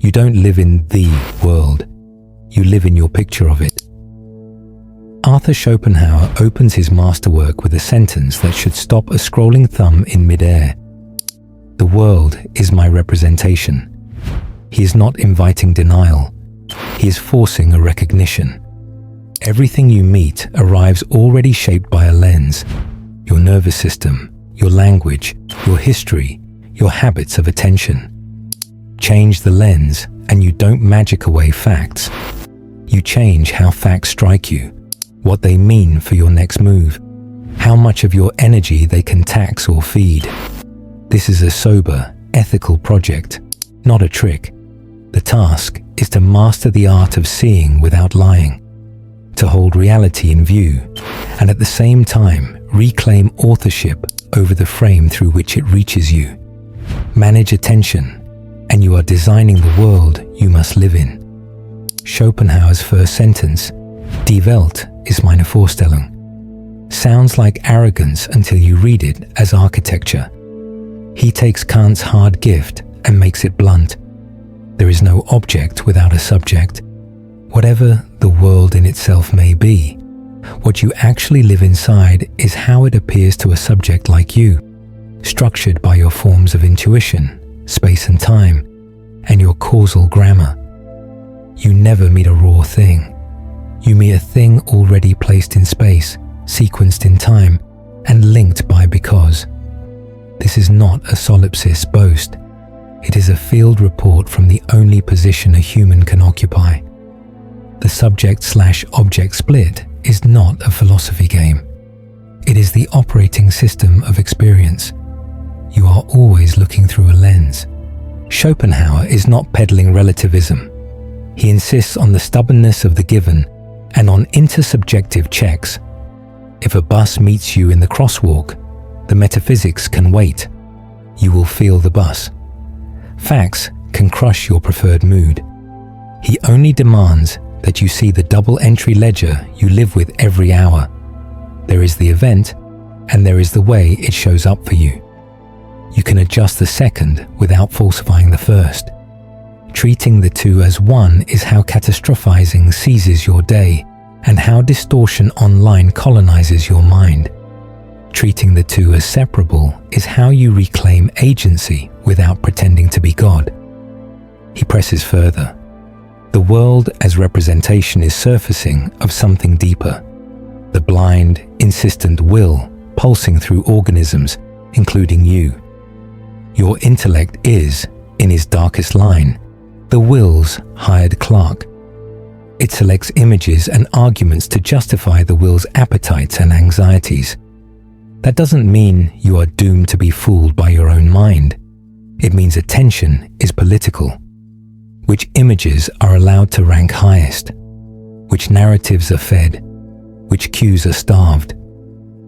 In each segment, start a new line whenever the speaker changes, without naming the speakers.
You don't live in the world. You live in your picture of it. Arthur Schopenhauer opens his masterwork with a sentence that should stop a scrolling thumb in midair. The world is my representation. He is not inviting denial. He is forcing a recognition. Everything you meet arrives already shaped by a lens. Your nervous system, your language, your history, your habits of attention. Change the lens and you don't magic away facts. You change how facts strike you, what they mean for your next move, how much of your energy they can tax or feed. This is a sober, ethical project, not a trick. The task is to master the art of seeing without lying, to hold reality in view, and at the same time reclaim authorship over the frame through which it reaches you. Manage attention, and you are designing the world you must live in. Schopenhauer's first sentence, Die Welt ist meine Vorstellung, sounds like arrogance until you read it as architecture. He takes Kant's hard gift and makes it blunt. There is no object without a subject. Whatever the world in itself may be, what you actually live inside is how it appears to a subject like you, structured by your forms of intuition, space and time, and your causal grammar. You never meet a raw thing. You meet a thing already placed in space, sequenced in time, and linked by because. This is not a solipsist boast. It is a field report from the only position a human can occupy. The subject/object split is not a philosophy game. It is the operating system of experience. You are always looking through a lens. Schopenhauer is not peddling relativism. He insists on the stubbornness of the given and on intersubjective checks. If a bus meets you in the crosswalk, the metaphysics can wait. You will feel the bus. Facts can crush your preferred mood. He only demands that you see the double entry ledger you live with every hour. There is the event, and there is the way it shows up for you. You can adjust the second without falsifying the first. Treating the two as one is how catastrophizing seizes your day and how distortion online colonizes your mind. Treating the two as separable is how you reclaim agency without pretending to be God. He presses further. The world as representation is surfacing of something deeper. The blind, insistent will pulsing through organisms, including you. Your intellect is, in his darkest line, the will's hired clerk. It selects images and arguments to justify the will's appetites and anxieties. That doesn't mean you are doomed to be fooled by your own mind. It means attention is political. Which images are allowed to rank highest? Which narratives are fed? Which cues are starved?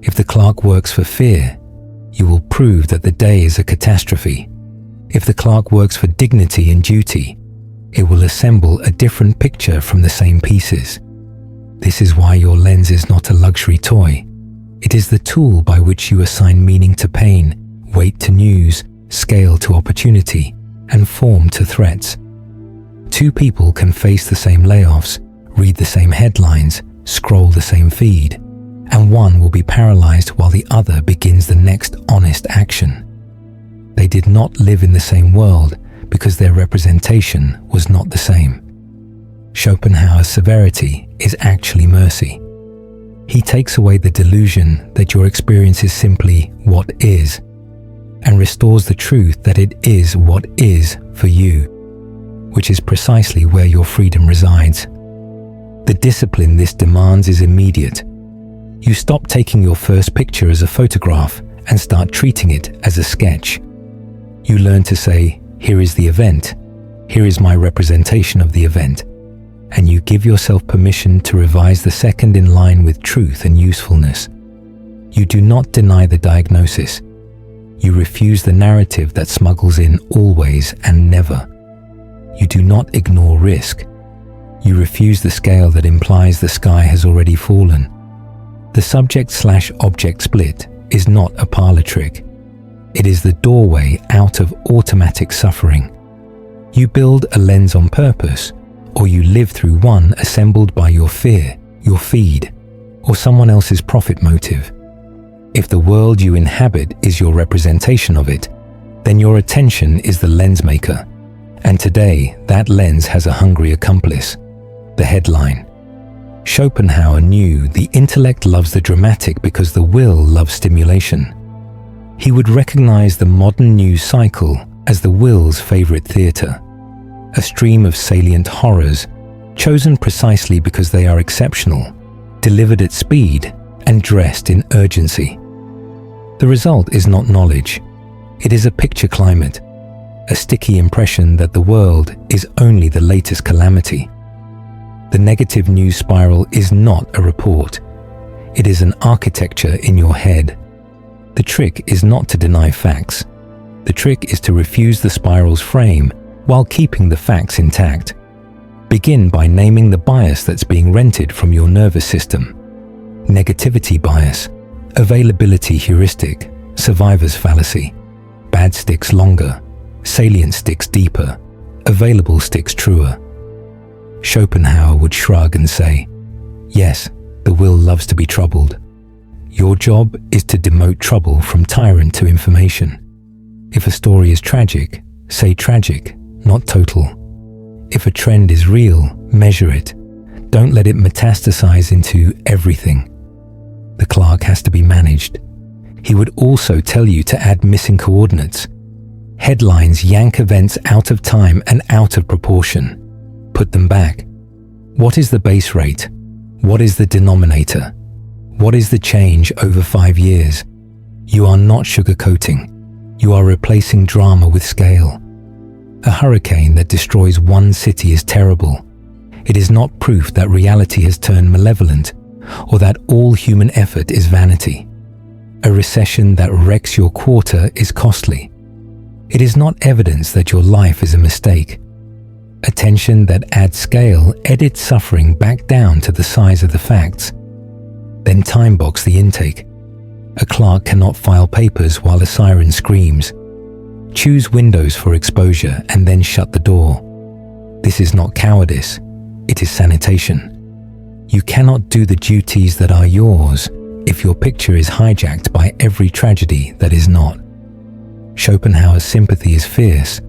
If the clerk works for fear, you will prove that the day is a catastrophe. If the clerk works for dignity and duty, it will assemble a different picture from the same pieces. This is why your lens is not a luxury toy. It is the tool by which you assign meaning to pain, weight to news, scale to opportunity, and form to threats. Two people can face the same layoffs, read the same headlines, scroll the same feed, and one will be paralyzed while the other begins the next honest action. They did not live in the same world because their representation was not the same. Schopenhauer's severity is actually mercy. He takes away the delusion that your experience is simply what is, and restores the truth that it is what is for you, which is precisely where your freedom resides. The discipline this demands is immediate. You stop taking your first picture as a photograph and start treating it as a sketch. You learn to say, here is the event, here is my representation of the event, and you give yourself permission to revise the second in line with truth and usefulness. You do not deny the diagnosis. You refuse the narrative that smuggles in always and never. You do not ignore risk. You refuse the scale that implies the sky has already fallen. The subject/object split is not a parlor trick. It is the doorway out of automatic suffering. You build a lens on purpose, or you live through one assembled by your fear, your feed, or someone else's profit motive. If the world you inhabit is your representation of it, then your attention is the lens maker. And today, that lens has a hungry accomplice, the headline. Schopenhauer knew the intellect loves the dramatic because the will loves stimulation. He would recognize the modern news cycle as the will's favorite theater, a stream of salient horrors, chosen precisely because they are exceptional, delivered at speed, and dressed in urgency. The result is not knowledge. It is a picture climate, a sticky impression that the world is only the latest calamity. The negative news spiral is not a report. It is an architecture in your head. The trick is not to deny facts. The trick is to refuse the spiral's frame while keeping the facts intact. Begin by naming the bias that's being rented from your nervous system. Negativity bias, availability heuristic, survivor's fallacy. Bad sticks longer, salient sticks deeper, available sticks truer. Schopenhauer would shrug and say, yes, the will loves to be troubled. Your job is to demote trouble from tyrant to information. If a story is tragic, say tragic, not total. If a trend is real, measure it. Don't let it metastasize into everything. The clerk has to be managed. He would also tell you to add missing coordinates. Headlines yank events out of time and out of proportion. Put them back. What is the base rate? What is the denominator? What is the change over 5 years? You are not sugarcoating. You are replacing drama with scale. A hurricane that destroys one city is terrible. It is not proof that reality has turned malevolent or that all human effort is vanity. A recession that wrecks your quarter is costly. It is not evidence that your life is a mistake. Attention that adds scale edits suffering back down to the size of the facts. Then time box the intake. A clerk cannot file papers while a siren screams. Choose windows for exposure and then shut the door. This is not cowardice, it is sanitation. You cannot do the duties that are yours if your picture is hijacked by every tragedy that is not. Schopenhauer's sympathy is fierce,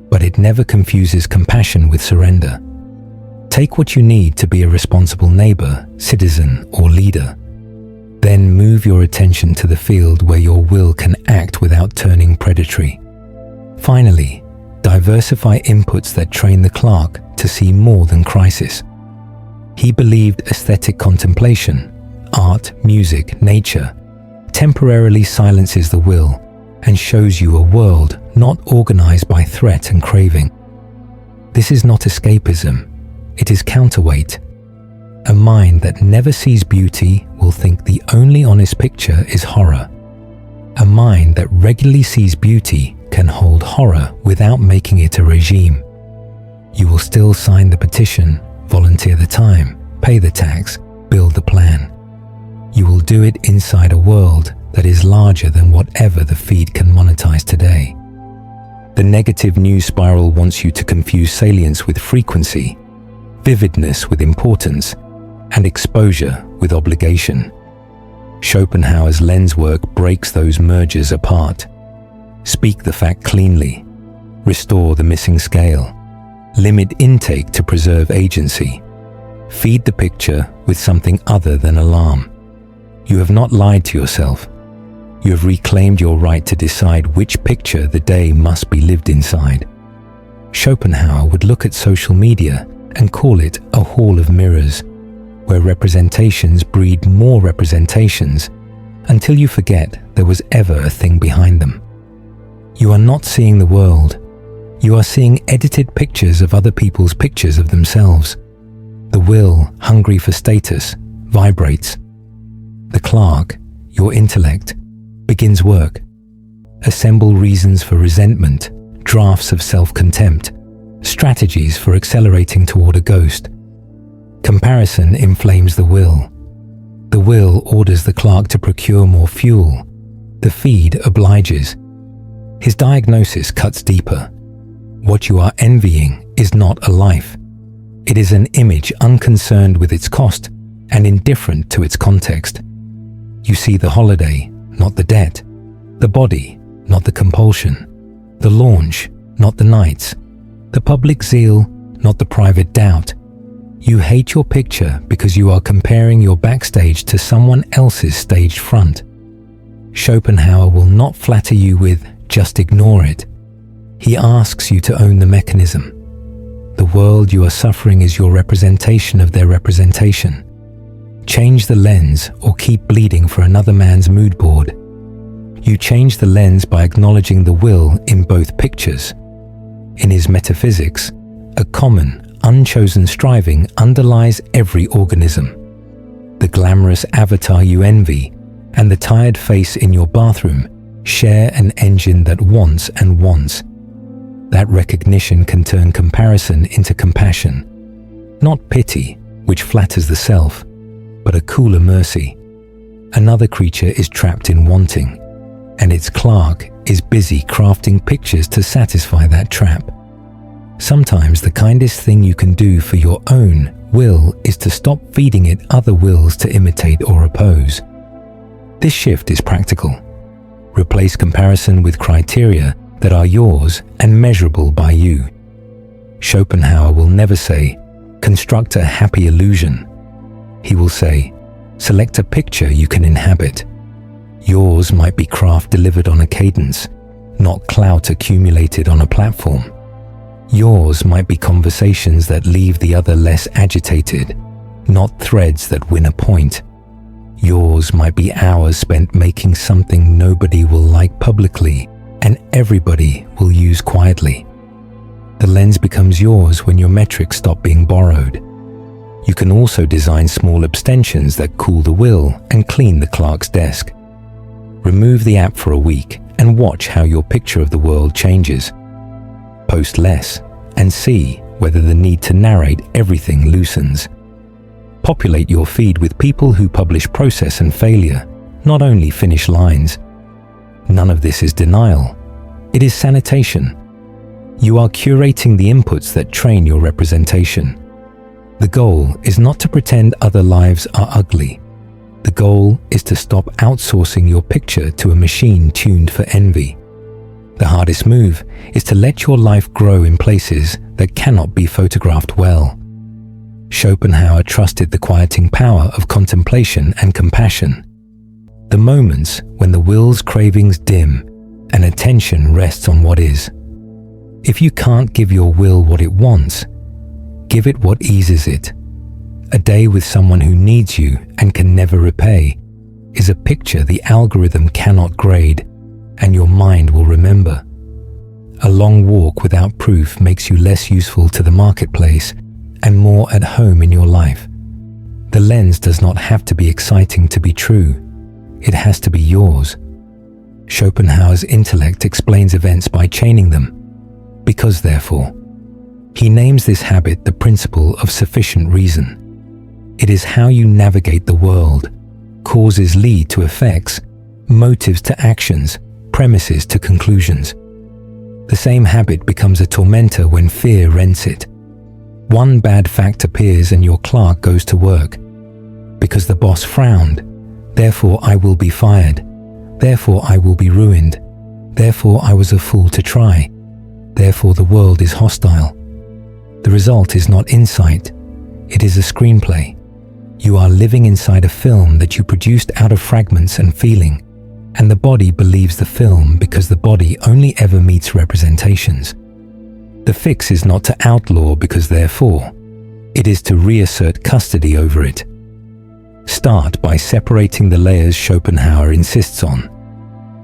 but it never confuses compassion with surrender. Take what you need to be a responsible neighbor, citizen, or leader. Then move your attention to the field where your will can act without turning predatory. Finally, diversify inputs that train the clerk to see more than crisis. He believed aesthetic contemplation, art, music, nature, temporarily silences the will and shows you a world not organized by threat and craving. This is not escapism, it is counterweight. A mind that never sees beauty will think the only honest picture is horror. A mind that regularly sees beauty can hold horror without making it a regime. You will still sign the petition, volunteer the time, pay the tax, build the plan. You will do it inside a world that is larger than whatever the feed can monetize today. The negative news spiral wants you to confuse salience with frequency, vividness with importance, and exposure with obligation. Schopenhauer's lens work breaks those mergers apart. Speak the fact cleanly. Restore the missing scale. Limit intake to preserve agency. Feed the picture with something other than alarm. You have not lied to yourself. You have reclaimed your right to decide which picture the day must be lived inside. Schopenhauer would look at social media and call it a hall of mirrors, where representations breed more representations until you forget there was ever a thing behind them. You are not seeing the world. You are seeing edited pictures of other people's pictures of themselves. The will, hungry for status, vibrates. The clerk, your intellect, begins work. Assemble reasons for resentment, drafts of self-contempt, strategies for accelerating toward a ghost. Comparison inflames the will. The will orders the clerk to procure more fuel. The feed obliges. His diagnosis cuts deeper. What you are envying is not a life. It is an image unconcerned with its cost and indifferent to its context. You see the holiday, not the debt, the body, not the compulsion, the launch, not the nights, the public zeal, not the private doubt. You hate your picture because you are comparing your backstage to someone else's staged front. Schopenhauer will not flatter you with, "Just ignore it." He asks you to own the mechanism. The world you are suffering is your representation of their representation. Change the lens or keep bleeding for another man's mood board. You change the lens by acknowledging the will in both pictures. In his metaphysics, a common, unchosen striving underlies every organism. The glamorous avatar you envy and the tired face in your bathroom share an engine that wants and wants. That recognition can turn comparison into compassion. Not pity, which flatters the self, but a cooler mercy. Another creature is trapped in wanting, and its clerk is busy crafting pictures to satisfy that trap. Sometimes the kindest thing you can do for your own will is to stop feeding it other wills to imitate or oppose. This shift is practical. Replace comparison with criteria that are yours and measurable by you. Schopenhauer will never say, "Construct a happy illusion." He will say, "Select a picture you can inhabit." Yours might be craft delivered on a cadence, not clout accumulated on a platform. Yours might be conversations that leave the other less agitated, not threads that win a point. Yours might be hours spent making something nobody will like publicly and everybody will use quietly. The lens becomes yours when your metrics stop being borrowed. You can also design small abstentions that cool the will and clean the clerk's desk. Remove the app for a week and watch how your picture of the world changes. Post less and see whether the need to narrate everything loosens. Populate your feed with people who publish process and failure, not only finish lines. None of this is denial. It is sanitation. You are curating the inputs that train your representation. The goal is not to pretend other lives are ugly. The goal is to stop outsourcing your picture to a machine tuned for envy. The hardest move is to let your life grow in places that cannot be photographed well. Schopenhauer trusted the quieting power of contemplation and compassion. The moments when the will's cravings dim and attention rests on what is. If you can't give your will what it wants, give it what eases it. A day with someone who needs you and can never repay is a picture the algorithm cannot grade and your mind will remember. A long walk without proof makes you less useful to the marketplace and more at home in your life. The lens does not have to be exciting to be true. It has to be yours. Schopenhauer's intellect explains events by chaining them. Because, therefore, he names this habit the principle of sufficient reason. It is how you navigate the world. Causes lead to effects, motives to actions, premises to conclusions. The same habit becomes a tormentor when fear rents it. One bad fact appears and your clerk goes to work. Because the boss frowned, therefore I will be fired. Therefore I will be ruined. Therefore I was a fool to try. Therefore the world is hostile. The result is not insight. It is a screenplay. You are living inside a film that you produced out of fragments and feeling, and the body believes the film because the body only ever meets representations. The fix is not to outlaw because therefore, it is to reassert custody over it. Start by separating the layers Schopenhauer insists on.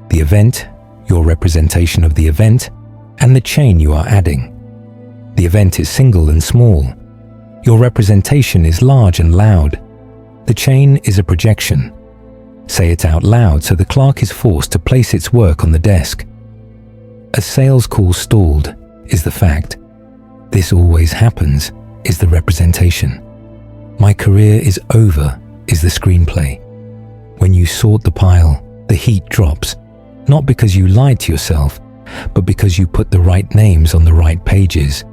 The event, your representation of the event, and the chain you are adding. The event is single and small. Your representation is large and loud. The chain is a projection. Say it out loud so the clerk is forced to place its work on the desk. A sales call stalled is the fact. This always happens is the representation. My career is over is the screenplay. When you sort the pile, the heat drops, not because you lied to yourself, but because you put the right names on the right pages.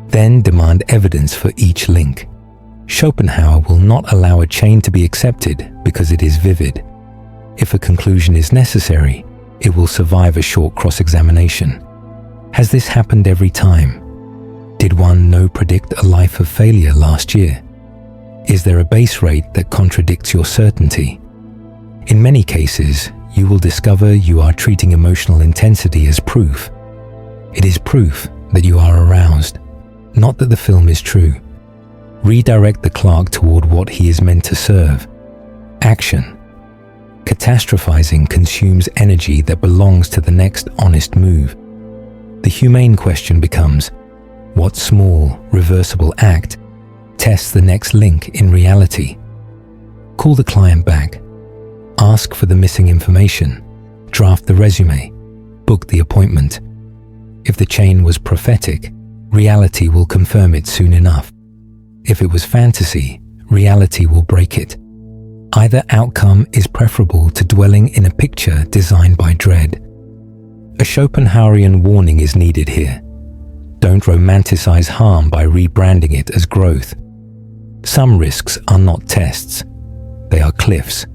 Then demand evidence for each link. Schopenhauer will not allow a chain to be accepted because it is vivid. If a conclusion is necessary, it will survive a short cross-examination. Has this happened every time? Did one predict a life of failure last year? Is there a base rate that contradicts your certainty? In many cases, you will discover you are treating emotional intensity as proof. It is proof that you are aroused, not that the film is true. Redirect the clerk toward what he is meant to serve. Action. Catastrophizing consumes energy that belongs to the next honest move. The humane question becomes, what small, reversible act tests the next link in reality? Call the client back. Ask for the missing information. Draft the resume. Book the appointment. If the chain was prophetic, reality will confirm it soon enough. If it was fantasy, reality will break it. Either outcome is preferable to dwelling in a picture designed by dread. A Schopenhauerian warning is needed here. Don't romanticize harm by rebranding it as growth. Some risks are not tests. They are cliffs.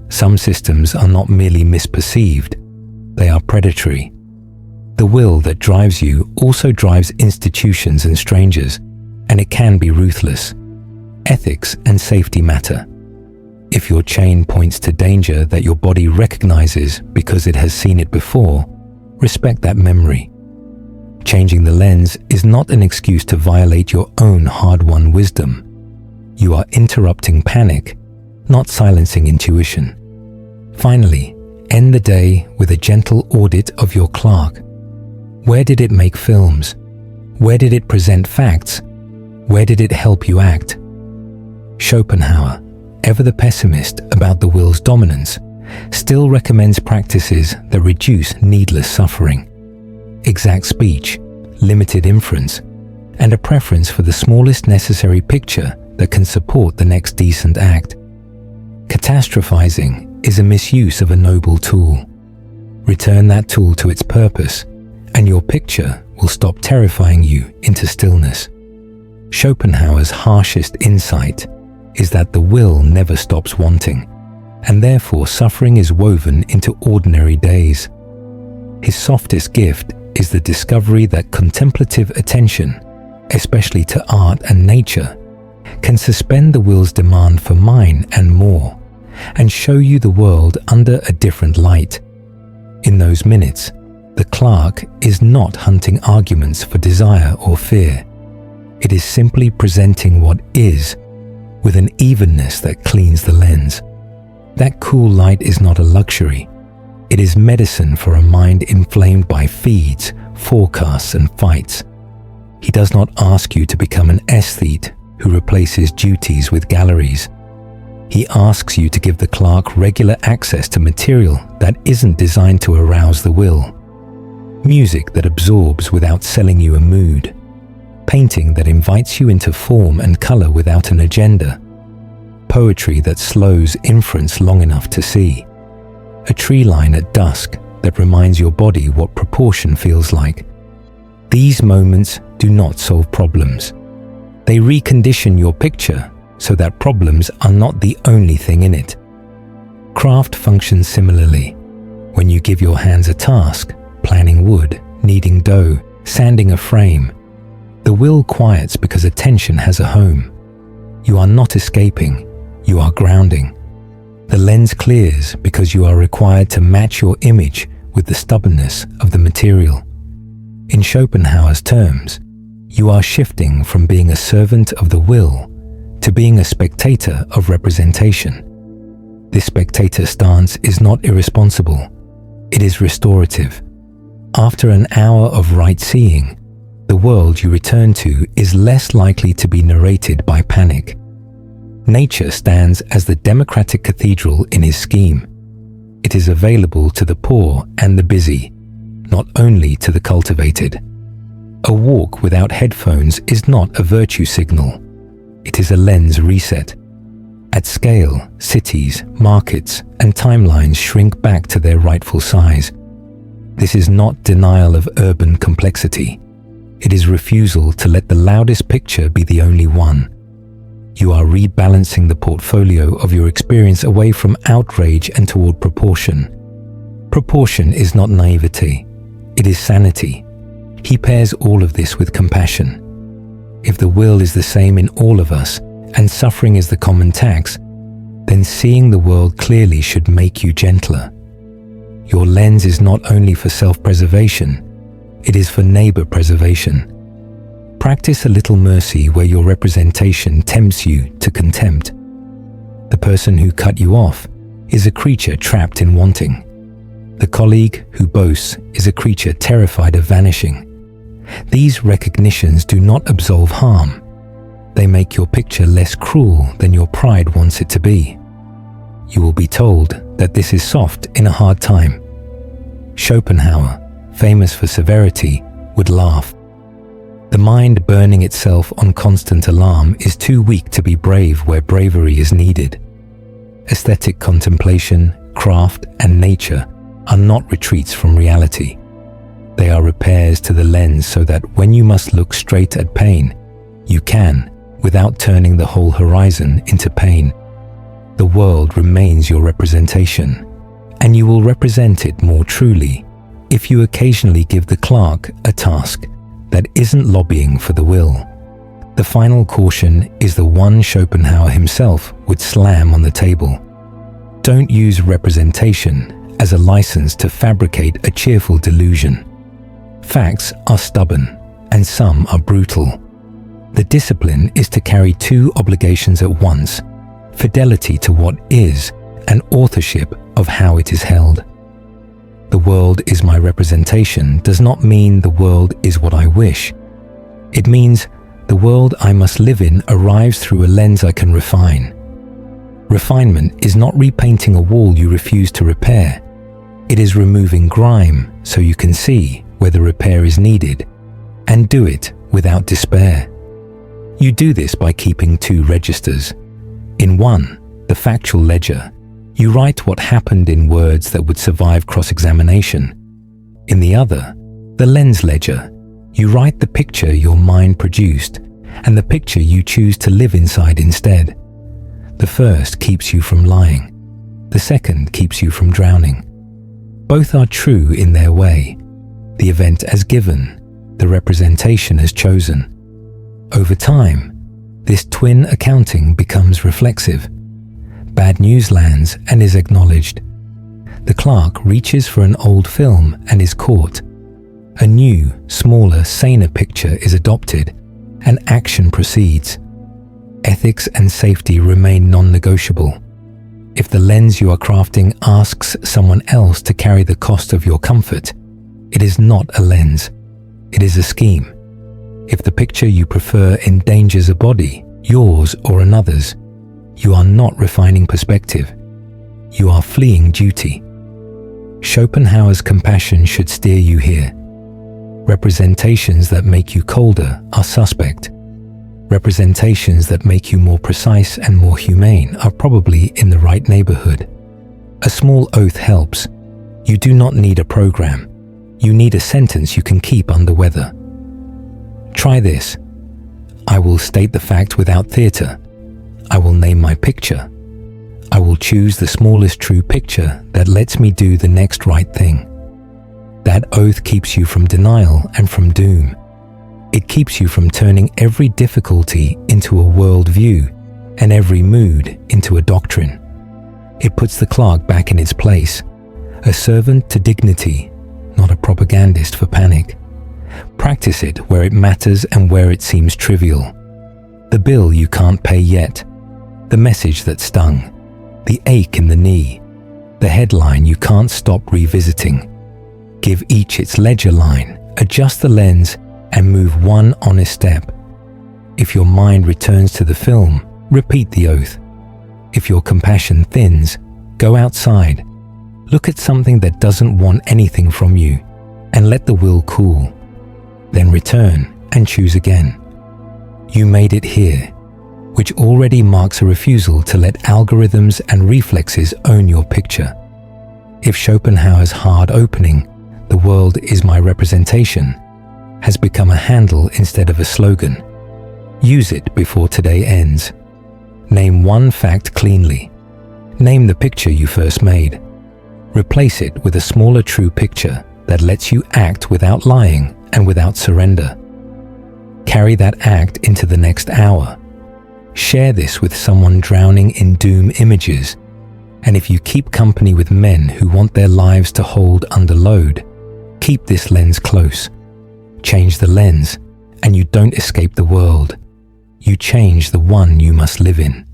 Some systems are not merely misperceived. They are predatory. The will that drives you also drives institutions and strangers, and it can be ruthless. Ethics and safety matter. If your chain points to danger that your body recognizes because it has seen it before, respect that memory. Changing the lens is not an excuse to violate your own hard-won wisdom. You are interrupting panic, not silencing intuition. Finally, end the day with a gentle audit of your clerk. Where did it make films? Where did it present facts? Where did it help you act? Schopenhauer, ever the pessimist about the will's dominance, still recommends practices that reduce needless suffering. Exact speech, limited inference, and a preference for the smallest necessary picture that can support the next decent act. Catastrophizing is a misuse of a noble tool. Return that tool to its purpose, and your picture will stop terrifying you into stillness. Schopenhauer's harshest insight is that the will never stops wanting, and therefore suffering is woven into ordinary days. His softest gift is the discovery that contemplative attention, especially to art and nature, can suspend the will's demand for mine and more, and show you the world under a different light. In those minutes, the clerk is not hunting arguments for desire or fear. It is simply presenting what is, with an evenness that cleans the lens. That cool light is not a luxury. It is medicine for a mind inflamed by feeds, forecasts, and fights. He does not ask you to become an aesthete who replaces duties with galleries. He asks you to give the clerk regular access to material that isn't designed to arouse the will. Music that absorbs without selling you a mood. Painting that invites you into form and color without an agenda. Poetry that slows inference long enough to see. A tree line at dusk that reminds your body what proportion feels like. These moments do not solve problems. They recondition your picture so that problems are not the only thing in it. Craft functions similarly. When you give your hands a task, planning wood, kneading dough, sanding a frame, the will quiets because attention has a home. You are not escaping, you are grounding. The lens clears because you are required to match your image with the stubbornness of the material. In Schopenhauer's terms, you are shifting from being a servant of the will to being a spectator of representation. This spectator stance is not irresponsible, it is restorative. After an hour of right seeing, the world you return to is less likely to be narrated by panic. Nature stands as the democratic cathedral in his scheme. It is available to the poor and the busy, not only to the cultivated. A walk without headphones is not a virtue signal. It is a lens reset. At scale, cities, markets, and timelines shrink back to their rightful size. This is not denial of urban complexity. It is refusal to let the loudest picture be the only one. You are rebalancing the portfolio of your experience away from outrage and toward proportion. Proportion is not naivety. It is sanity. He pairs all of this with compassion. If the will is the same in all of us, and suffering is the common tax, then seeing the world clearly should make you gentler. Your lens is not only for self-preservation, it is for neighbor preservation. Practice a little mercy where your representation tempts you to contempt. The person who cut you off is a creature trapped in wanting. The colleague who boasts is a creature terrified of vanishing. These recognitions do not absolve harm. They make your picture less cruel than your pride wants it to be. You will be told that this is soft in a hard time. Schopenhauer, famous for severity, would laugh. The mind burning itself on constant alarm is too weak to be brave where bravery is needed. Aesthetic contemplation, craft, and nature are not retreats from reality. They are repairs to the lens so that when you must look straight at pain, you can, without turning the whole horizon into pain. The world remains your representation, and you will represent it more truly if you occasionally give the clerk a task that isn't lobbying for the will. The final caution is the one Schopenhauer himself would slam on the table. Don't use representation as a license to fabricate a cheerful delusion. Facts are stubborn, and some are brutal. The discipline is to carry two obligations at once: fidelity to what is and authorship of how it is held. The world is my representation does not mean the world is what I wish. It means the world I must live in arrives through a lens I can refine. Refinement is not repainting a wall you refuse to repair. It is removing grime so you can see where the repair is needed, and do it without despair. You do this by keeping two registers. In one, the factual ledger, you write what happened in words that would survive cross-examination. In the other, the lens ledger, you write the picture your mind produced and the picture you choose to live inside instead. The first keeps you from lying. The second keeps you from drowning. Both are true in their way. The event as given, the representation as chosen. Over time, this twin accounting becomes reflexive. Bad news lands and is acknowledged. The clerk reaches for an old film and is caught. A new, smaller, saner picture is adopted, and action proceeds. Ethics and safety remain non-negotiable. If the lens you are crafting asks someone else to carry the cost of your comfort, it is not a lens, it is a scheme. If the picture you prefer endangers a body, yours or another's, you are not refining perspective. You are fleeing duty. Schopenhauer's compassion should steer you here. Representations that make you colder are suspect. Representations that make you more precise and more humane are probably in the right neighborhood. A small oath helps. You do not need a program. You need a sentence you can keep under weather. Try this. I will state the fact without theater. I will name my picture. I will choose the smallest true picture that lets me do the next right thing. That oath keeps you from denial and from doom. It keeps you from turning every difficulty into a worldview and every mood into a doctrine. It puts the clerk back in its place, a servant to dignity, not a propagandist for panic. Practice it where it matters and where it seems trivial. The bill you can't pay yet, the message that stung, the ache in the knee, the headline you can't stop revisiting. Give each its ledger line, adjust the lens, and move one honest step. If your mind returns to the film, repeat the oath. If your compassion thins, go outside. Look at something that doesn't want anything from you, and let the will cool. Then return and choose again. You made it here, which already marks a refusal to let algorithms and reflexes own your picture. If Schopenhauer's hard opening, "The world is my representation," has become a handle instead of a slogan. Use it before today ends. Name one fact cleanly. Name the picture you first made. Replace it with a smaller true picture that lets you act without lying and without surrender. Carry that act into the next hour. Share this with someone drowning in doom images. And if you keep company with men who want their lives to hold under load, keep this lens close. Change the lens, and you don't escape the world. You change the one you must live in.